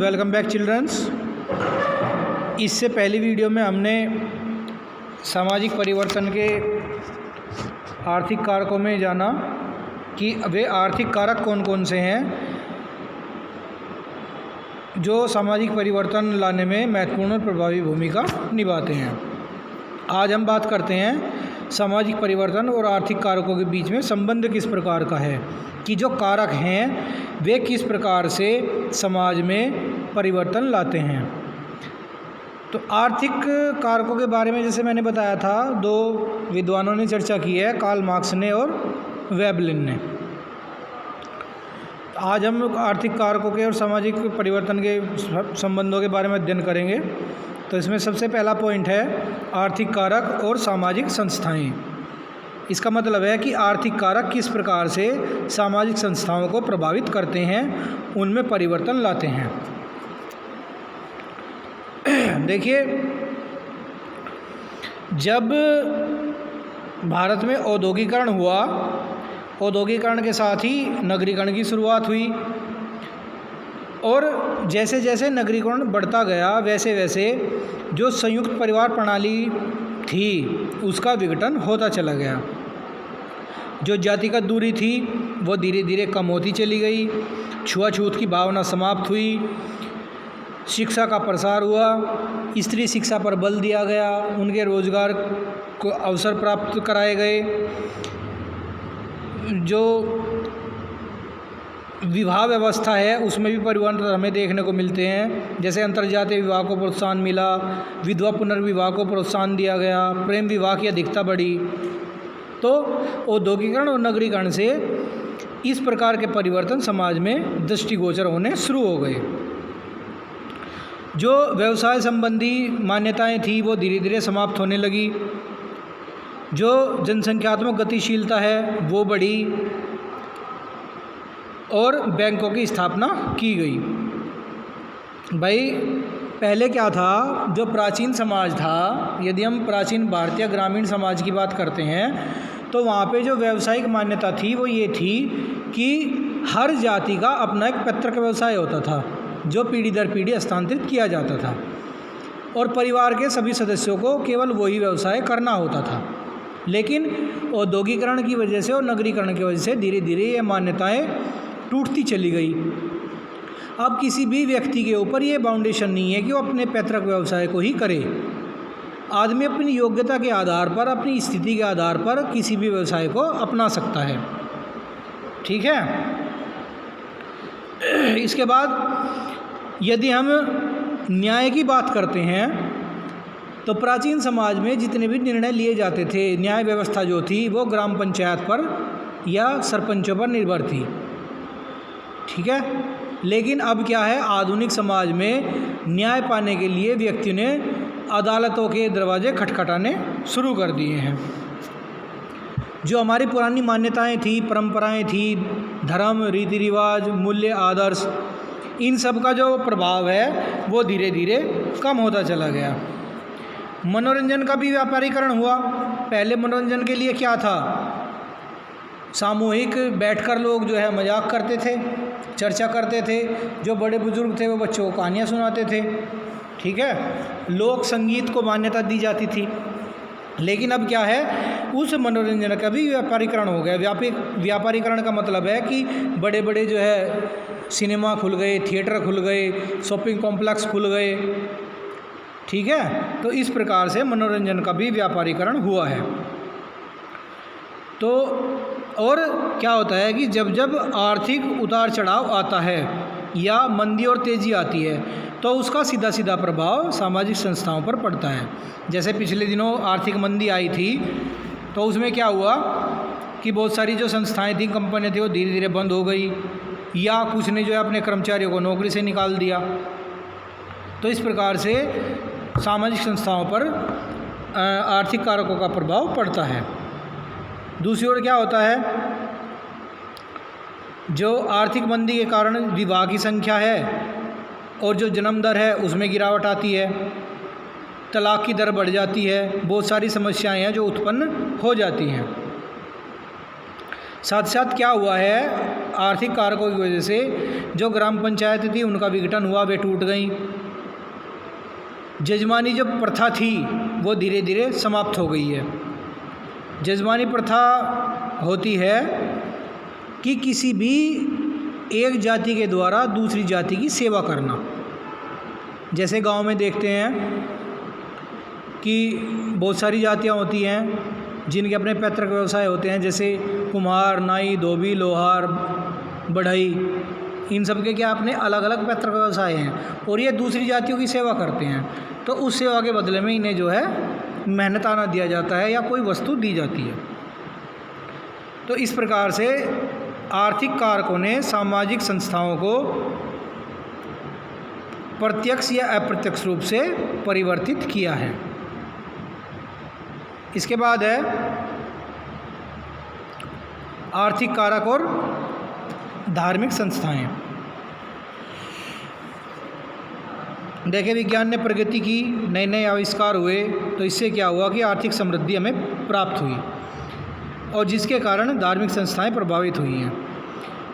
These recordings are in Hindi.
Welcome back children's. इससे पहली वीडियो में हमने सामाजिक परिवर्तन के आर्थिक कारकों में जाना कि वे आर्थिक कारक कौन कौन से हैं जो सामाजिक परिवर्तन लाने में महत्वपूर्ण और प्रभावी भूमिका निभाते हैं। आज हम बात करते हैं सामाजिक परिवर्तन और आर्थिक कारकों के बीच में संबंध किस प्रकार का है, कि जो कारक हैं वे किस प्रकार से समाज में परिवर्तन लाते हैं। तो आर्थिक कारकों के बारे में जैसे मैंने बताया था, दो विद्वानों ने चर्चा की है, कार्ल मार्क्स ने और वेबलिन ने। आज हम आर्थिक कारकों के और सामाजिक परिवर्तन के संबंधों के बारे में अध्ययन करेंगे। तो इसमें सबसे पहला पॉइंट है आर्थिक कारक और सामाजिक संस्थाएं। इसका मतलब है कि आर्थिक कारक किस प्रकार से सामाजिक संस्थाओं को प्रभावित करते हैं, उनमें परिवर्तन लाते हैं। देखिए, जब भारत में औद्योगिकरण हुआ, औद्योगिकरण के साथ ही नगरीकरण की शुरुआत हुई और जैसे जैसे नगरीकरण बढ़ता गया वैसे वैसे जो संयुक्त परिवार प्रणाली थी उसका विघटन होता चला गया। जो जातिगत दूरी थी वो धीरे धीरे कम होती चली गई, छुआछूत की भावना समाप्त हुई, शिक्षा का प्रसार हुआ, स्त्री शिक्षा पर बल दिया गया, उनके रोजगार को अवसर प्राप्त कराए गए, जो विवाह व्यवस्था है उसमें भी परिवर्तन हमें देखने को मिलते हैं। जैसे अंतर्जातीय विवाह को प्रोत्साहन मिला, विधवा पुनर्विवाह को प्रोत्साहन दिया गया, प्रेम विवाह की अधिकता बढ़ी। तो औद्योगिकरण और नगरीकरण से इस प्रकार के परिवर्तन समाज में दृष्टिगोचर होने शुरू हो गए। जो व्यवसाय संबंधी मान्यताएं थी वो धीरे धीरे समाप्त होने लगी। जो जनसंख्यात्मक गतिशीलता है वो बढ़ी और बैंकों की स्थापना की गई। भाई, पहले क्या था, जो प्राचीन समाज था, यदि हम प्राचीन भारतीय ग्रामीण समाज की बात करते हैं तो वहाँ पे जो व्यावसायिक मान्यता थी वो ये थी कि हर जाति का अपना एक पैतृक व्यवसाय होता था जो पीढ़ी दर पीढ़ी हस्तांतरित किया जाता था और परिवार के सभी सदस्यों को केवल वही व्यवसाय करना होता था। लेकिन औद्योगिकरण की वजह से और नगरीकरण की वजह से धीरे धीरे ये मान्यताएं टूटती चली गई। अब किसी भी व्यक्ति के ऊपर ये बाउंडेशन नहीं है कि वो अपने पैतृक व्यवसाय को ही करे। आदमी अपनी योग्यता के आधार पर, अपनी स्थिति के आधार पर किसी भी व्यवसाय को अपना सकता है। ठीक है। इसके बाद यदि हम न्याय की बात करते हैं तो प्राचीन समाज में जितने भी निर्णय लिए जाते थे, न्याय व्यवस्था जो थी वो ग्राम पंचायत पर या सरपंचों पर निर्भर थी। ठीक है। लेकिन अब क्या है, आधुनिक समाज में न्याय पाने के लिए व्यक्ति ने अदालतों के दरवाजे खटखटाने शुरू कर दिए हैं। जो हमारी पुरानी मान्यताएं थी, परंपराएं थी, धर्म, रीति रिवाज, मूल्य, आदर्श, इन सब का जो प्रभाव है वो धीरे धीरे कम होता चला गया। मनोरंजन का भी व्यापारीकरण हुआ। पहले मनोरंजन के लिए क्या था, सामूहिक बैठकर लोग जो है मजाक करते थे, चर्चा करते थे, जो बड़े बुजुर्ग थे वो बच्चों को कहानियाँ सुनाते थे। ठीक है। लोक संगीत को मान्यता दी जाती थी। लेकिन अब क्या है, उस मनोरंजन का भी व्यापारीकरण हो गया। व्यापारीकरण का मतलब है कि बड़े बड़े जो है सिनेमा खुल गए, थिएटर खुल गए, शॉपिंग कॉम्प्लेक्स खुल गए। ठीक है। तो इस प्रकार से मनोरंजन का भी व्यापारीकरण हुआ है। तो और क्या होता है कि जब जब आर्थिक उतार चढ़ाव आता है या मंदी और तेज़ी आती है तो उसका सीधा सीधा प्रभाव सामाजिक संस्थाओं पर पड़ता है। जैसे पिछले दिनों आर्थिक मंदी आई थी तो उसमें क्या हुआ कि बहुत सारी जो संस्थाएं थी, कंपनियां थी, वो धीरे धीरे बंद हो गई या कुछ ने जो है अपने कर्मचारियों को नौकरी से निकाल दिया। तो इस प्रकार से सामाजिक संस्थाओं पर आर्थिक कारकों का प्रभाव पड़ता है। दूसरी ओर क्या होता है, जो आर्थिक मंदी के कारण विवाह की संख्या है और जो जन्म दर है उसमें गिरावट आती है, तलाक की दर बढ़ जाती है, बहुत सारी समस्याएं हैं जो उत्पन्न हो जाती हैं। साथ साथ क्या हुआ है, आर्थिक कारकों की वजह से जो ग्राम पंचायत थी उनका विघटन हुआ, वे टूट गई। जजमानी जो प्रथा थी वो धीरे धीरे समाप्त हो गई है। जजमानी प्रथा होती है कि किसी भी एक जाति के द्वारा दूसरी जाति की सेवा करना। जैसे गांव में देखते हैं कि बहुत सारी जातियां होती हैं जिनके अपने पैतृक व्यवसाय होते हैं, जैसे कुम्हार, नाई, धोबी, लोहार, बढ़ई, इन सब के क्या अपने अलग अलग पैतृक व्यवसाय हैं और ये दूसरी जातियों की सेवा करते हैं। तो उस सेवा के बदले में इन्हें जो है मेहनताना दिया जाता है या कोई वस्तु दी जाती है। तो इस प्रकार से आर्थिक कारकों ने सामाजिक संस्थाओं को प्रत्यक्ष या अप्रत्यक्ष रूप से परिवर्तित किया है। इसके बाद है आर्थिक कारक और धार्मिक संस्थाएं। देखिए, विज्ञान ने प्रगति की, नए नए आविष्कार हुए, तो इससे क्या हुआ कि आर्थिक समृद्धि हमें प्राप्त हुई और जिसके कारण धार्मिक संस्थाएं प्रभावित हुई हैं।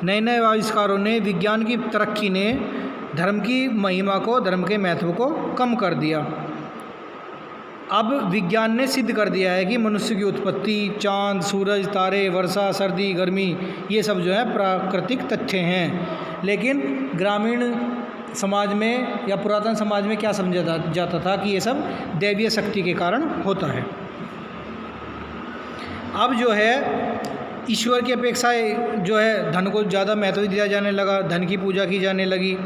नए नए आविष्कारों ने, विज्ञान की तरक्की ने धर्म की महिमा को, धर्म के महत्व को कम कर दिया। अब विज्ञान ने सिद्ध कर दिया है कि मनुष्य की उत्पत्ति, चांद, सूरज, तारे, वर्षा, सर्दी, गर्मी, ये सब जो है प्राकृतिक तथ्य हैं। लेकिन ग्रामीण समाज में या पुरातन समाज में क्या समझा जाता था कि ये सब दैवीय शक्ति के कारण होता है। अब जो है ईश्वर की अपेक्षा जो है धन को ज़्यादा महत्व दिया जाने लगा, धन की पूजा की जाने लगी।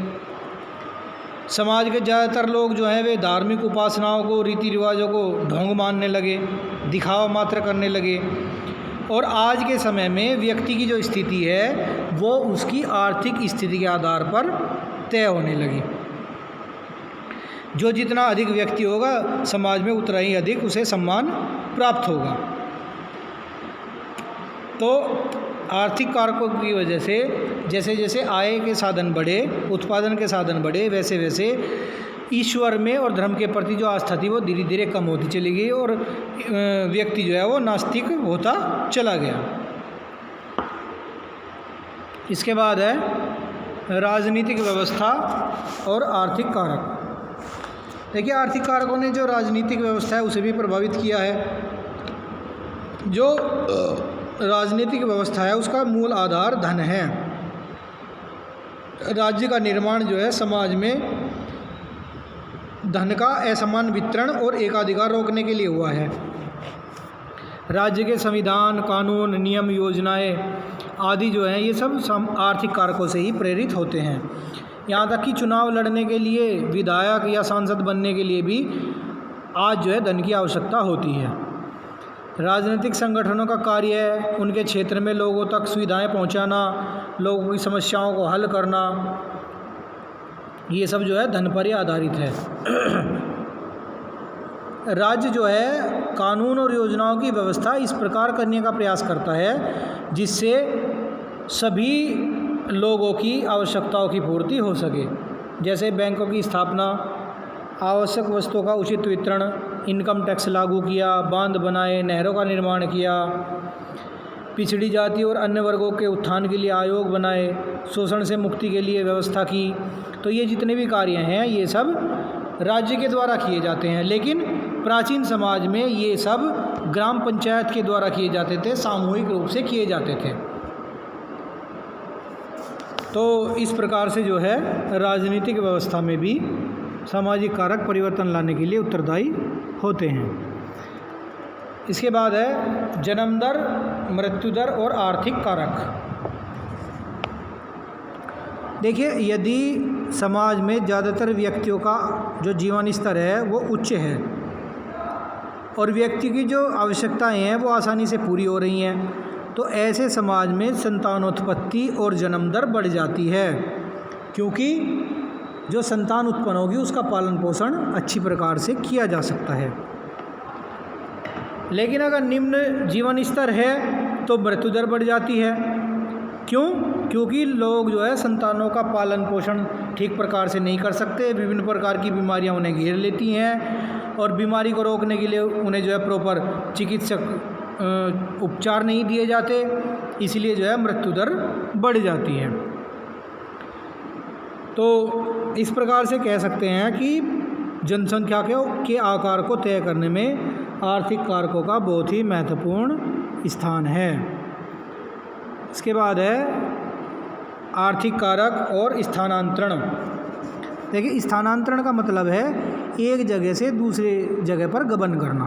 समाज के ज़्यादातर लोग जो हैं वे धार्मिक उपासनाओं को, रीति रिवाजों को ढोंग मानने लगे, दिखावा मात्र करने लगे। और आज के समय में व्यक्ति की जो स्थिति है वो उसकी आर्थिक स्थिति के आधार पर तय होने लगी। जो जितना अधिक व्यक्ति होगा समाज में उतना ही अधिक उसे सम्मान प्राप्त होगा। तो आर्थिक कारकों की वजह से जैसे जैसे आय के साधन बढ़े, उत्पादन के साधन बढ़े, वैसे वैसे ईश्वर में और धर्म के प्रति जो आस्था थी वो धीरे धीरे कम होती चली गई और व्यक्ति जो है वो नास्तिक होता चला गया। इसके बाद है राजनीतिक व्यवस्था और आर्थिक कारक। देखिए, आर्थिक कारकों ने जो राजनीतिक व्यवस्था है उसे भी प्रभावित किया है। जो राजनीतिक व्यवस्था है उसका मूल आधार धन है। राज्य का निर्माण जो है समाज में धन का असमान वितरण और एकाधिकार रोकने के लिए हुआ है। राज्य के संविधान, कानून, नियम, योजनाएं आदि जो हैं ये सब आर्थिक कारकों से ही प्रेरित होते हैं। यहाँ तक कि चुनाव लड़ने के लिए, विधायक या सांसद बनने के लिए भी आज जो है धन की आवश्यकता होती है। राजनीतिक संगठनों का कार्य है उनके क्षेत्र में लोगों तक सुविधाएं पहुंचाना, लोगों की समस्याओं को हल करना, ये सब जो है धन पर ही आधारित है। राज्य जो है कानून और योजनाओं की व्यवस्था इस प्रकार करने का प्रयास करता है जिससे सभी लोगों की आवश्यकताओं की पूर्ति हो सके। जैसे बैंकों की स्थापना, आवश्यक वस्तुओं का उचित वितरण, इनकम टैक्स लागू किया, बांध बनाए, नहरों का निर्माण किया, पिछड़ी जाति और अन्य वर्गों के उत्थान के लिए आयोग बनाए, शोषण से मुक्ति के लिए व्यवस्था की। तो ये जितने भी कार्य हैं ये सब राज्य के द्वारा किए जाते हैं। लेकिन प्राचीन समाज में ये सब ग्राम पंचायत के द्वारा किए जाते थे, सामूहिक रूप से किए जाते थे। तो इस प्रकार से जो है राजनीतिक व्यवस्था में भी सामाजिक कारक परिवर्तन लाने के लिए उत्तरदायी होते हैं। इसके बाद है जन्म दर, मृत्यु दर और आर्थिक कारक। देखिए, यदि समाज में ज़्यादातर व्यक्तियों का जो जीवन स्तर है वो उच्च है और व्यक्ति की जो आवश्यकताएं हैं वो आसानी से पूरी हो रही हैं, तो ऐसे समाज में संतानोत्पत्ति और जन्म दर बढ़ जाती है, क्योंकि जो संतान उत्पन्न होगी उसका पालन पोषण अच्छी प्रकार से किया जा सकता है। लेकिन अगर निम्न जीवन स्तर है तो मृत्यु दर बढ़ जाती है। क्यों? क्योंकि लोग जो है संतानों का पालन पोषण ठीक प्रकार से नहीं कर सकते, विभिन्न प्रकार की बीमारियां उन्हें घेर लेती हैं और बीमारी को रोकने के लिए उन्हें जो है प्रॉपर चिकित्सक उपचार नहीं दिए जाते। इसलिए जो है मृत्यु दर बढ़ जाती है। तो इस प्रकार से कह सकते हैं कि जनसंख्या के आकार को तय करने में आर्थिक कारकों का बहुत ही महत्वपूर्ण स्थान है। इसके बाद है आर्थिक कारक और स्थानांतरण। देखिए, स्थानांतरण का मतलब है एक जगह से दूसरे जगह पर गमन करना।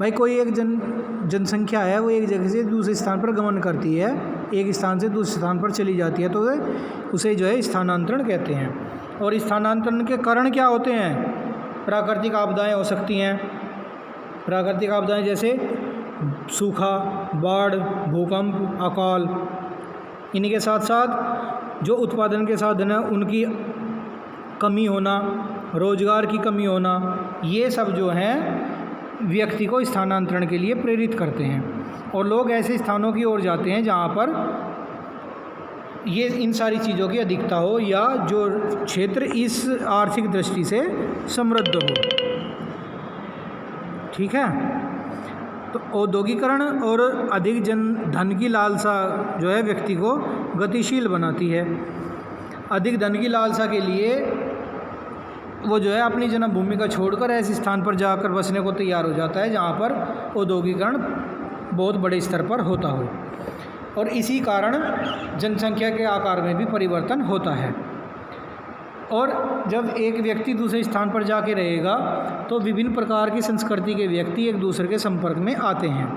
भाई कोई एक जनसंख्या है, वो एक जगह से दूसरे स्थान पर गमन करती है, एक स्थान से दूसरे स्थान पर चली जाती है, तो उसे जो है स्थानांतरण कहते हैं। और स्थानांतरण के कारण क्या होते हैं? प्राकृतिक आपदाएं हो सकती हैं। प्राकृतिक आपदाएं जैसे सूखा, बाढ़, भूकंप, अकाल। इन्हीं के साथ साथ जो उत्पादन के साधन हैं उनकी कमी होना, रोजगार की कमी होना, ये सब जो हैं व्यक्ति को स्थानांतरण के लिए प्रेरित करते हैं। और लोग ऐसे स्थानों की ओर जाते हैं जहाँ पर ये इन सारी चीज़ों की अधिकता हो या जो क्षेत्र इस आर्थिक दृष्टि से समृद्ध हो। ठीक है। तो औद्योगिकरण और अधिक धन की लालसा जो है व्यक्ति को गतिशील बनाती है। अधिक धन की लालसा के लिए वो जो है अपनी जन्मभूमि का छोड़कर ऐसे स्थान पर जाकर बसने को तैयार हो जाता है जहाँ पर औद्योगिकरण बहुत बड़े स्तर पर होता हो। और इसी कारण जनसंख्या के आकार में भी परिवर्तन होता है। और जब एक व्यक्ति दूसरे स्थान पर जाके रहेगा तो विभिन्न प्रकार की संस्कृति के व्यक्ति एक दूसरे के संपर्क में आते हैं,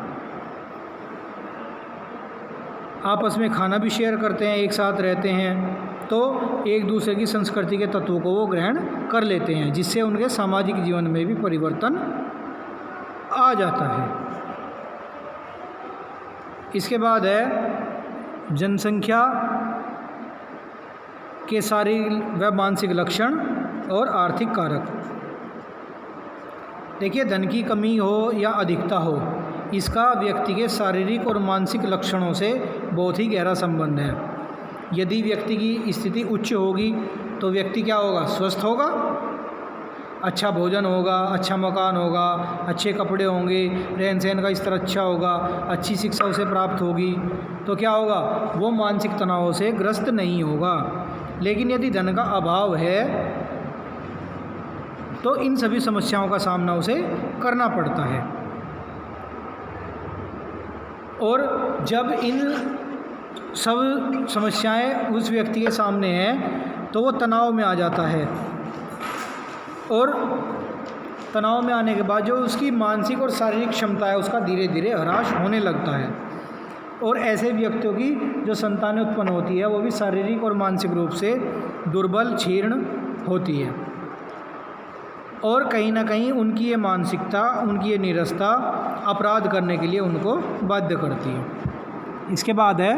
आपस में खाना भी शेयर करते हैं, एक साथ रहते हैं, तो एक दूसरे की संस्कृति के तत्वों को वो ग्रहण कर लेते हैं, जिससे उनके सामाजिक जीवन में भी परिवर्तन आ जाता है। इसके बाद है जनसंख्या के शारीरिक व मानसिक लक्षण और आर्थिक कारक। देखिए, धन की कमी हो या अधिकता हो, इसका व्यक्ति के शारीरिक और मानसिक लक्षणों से बहुत ही गहरा संबंध है। यदि व्यक्ति की स्थिति उच्च होगी तो व्यक्ति क्या होगा? स्वस्थ होगा, अच्छा भोजन होगा, अच्छा मकान होगा, अच्छे कपड़े होंगे, रहन सहन का स्तर अच्छा होगा, अच्छी शिक्षा उसे प्राप्त होगी, तो क्या होगा? वो मानसिक तनाव से ग्रस्त नहीं होगा। लेकिन यदि धन का अभाव है तो इन सभी समस्याओं का सामना उसे करना पड़ता है। और जब इन सब समस्याएं उस व्यक्ति के सामने हैं तो वो तनाव में आ जाता है, और तनाव में आने के बाद जो उसकी मानसिक और शारीरिक क्षमता है उसका धीरे धीरे ह्रास होने लगता है। और ऐसे व्यक्तियों की जो संतानें उत्पन्न होती है वो भी शारीरिक और मानसिक रूप से दुर्बल, क्षीण होती है। और कहीं ना कहीं उनकी ये मानसिकता, उनकी ये नीरसता अपराध करने के लिए उनको बाध्य करती है। इसके बाद है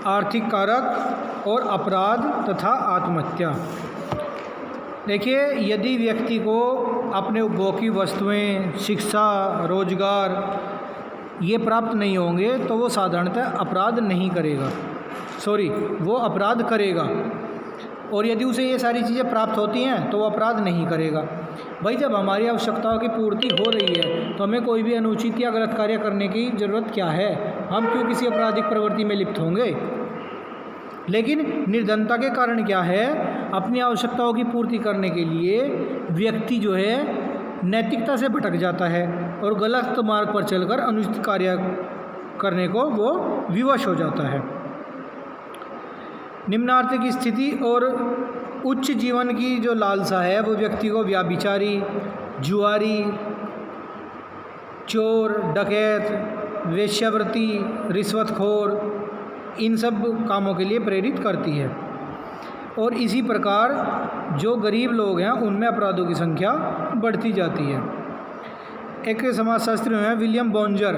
आर्थिक कारक और अपराध तथा आत्महत्या। देखिए, यदि व्यक्ति को अपने उपभोग की वस्तुएं, शिक्षा, रोजगार ये प्राप्त नहीं होंगे तो वो साधारणतः अपराध नहीं करेगा, वो अपराध करेगा। और यदि उसे ये सारी चीज़ें प्राप्त होती हैं तो वो अपराध नहीं करेगा। भाई, जब हमारी आवश्यकताओं की पूर्ति हो रही है तो हमें कोई भी अनुचित या गलत कार्य करने की ज़रूरत क्या है? हम क्यों किसी आपराधिक प्रवृत्ति में लिप्त होंगे? लेकिन निर्धनता के कारण क्या है? अपनी आवश्यकताओं की पूर्ति करने के लिए व्यक्ति जो है नैतिकता से भटक जाता है और गलत मार्ग पर चलकर अनुचित कार्य करने को वो विवश हो जाता है। निम्न आर्थिक स्थिति और उच्च जीवन की जो लालसा है वो व्यक्ति को व्याभिचारी, जुआरी, चोर, डकैत, वेश्यावृत्ति, रिश्वतखोर, इन सब कामों के लिए प्रेरित करती है। और इसी प्रकार जो गरीब लोग हैं उनमें अपराधों की संख्या बढ़ती जाती है। एक समाजशास्त्री हैं विलियम बोंजर,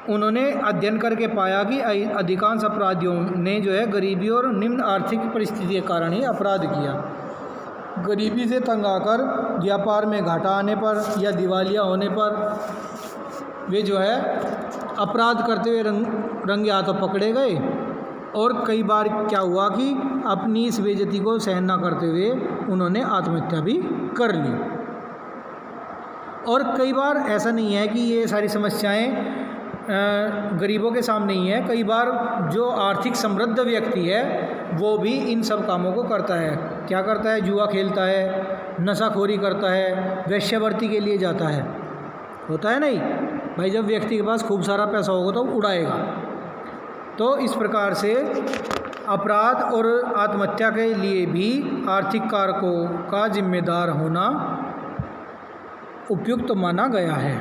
उन्होंने अध्ययन करके पाया कि अधिकांश अपराधियों ने जो है गरीबी और निम्न आर्थिक परिस्थिति के कारण ही अपराध किया। गरीबी से तंग आकर, व्यापार में घाटा आने पर या दिवालिया होने पर वे जो है अपराध करते हुए रंगे हाथों पकड़े गए। और कई बार क्या हुआ कि अपनी इस बेइज्जती को सहन न करते हुए उन्होंने आत्महत्या भी कर ली। और कई बार ऐसा नहीं है कि ये सारी समस्याएं गरीबों के सामने ही है। कई बार जो आर्थिक समृद्ध व्यक्ति है वो भी इन सब कामों को करता है। क्या करता है? जुआ खेलता है, नशाखोरी करता है, वेश्यावृत्ति के लिए जाता है। होता है नहीं भाई? जब व्यक्ति के पास खूब सारा पैसा होगा तो उड़ाएगा। तो इस प्रकार से अपराध और आत्महत्या के लिए भी आर्थिक कारकों का जिम्मेदार होना उपयुक्त माना गया है।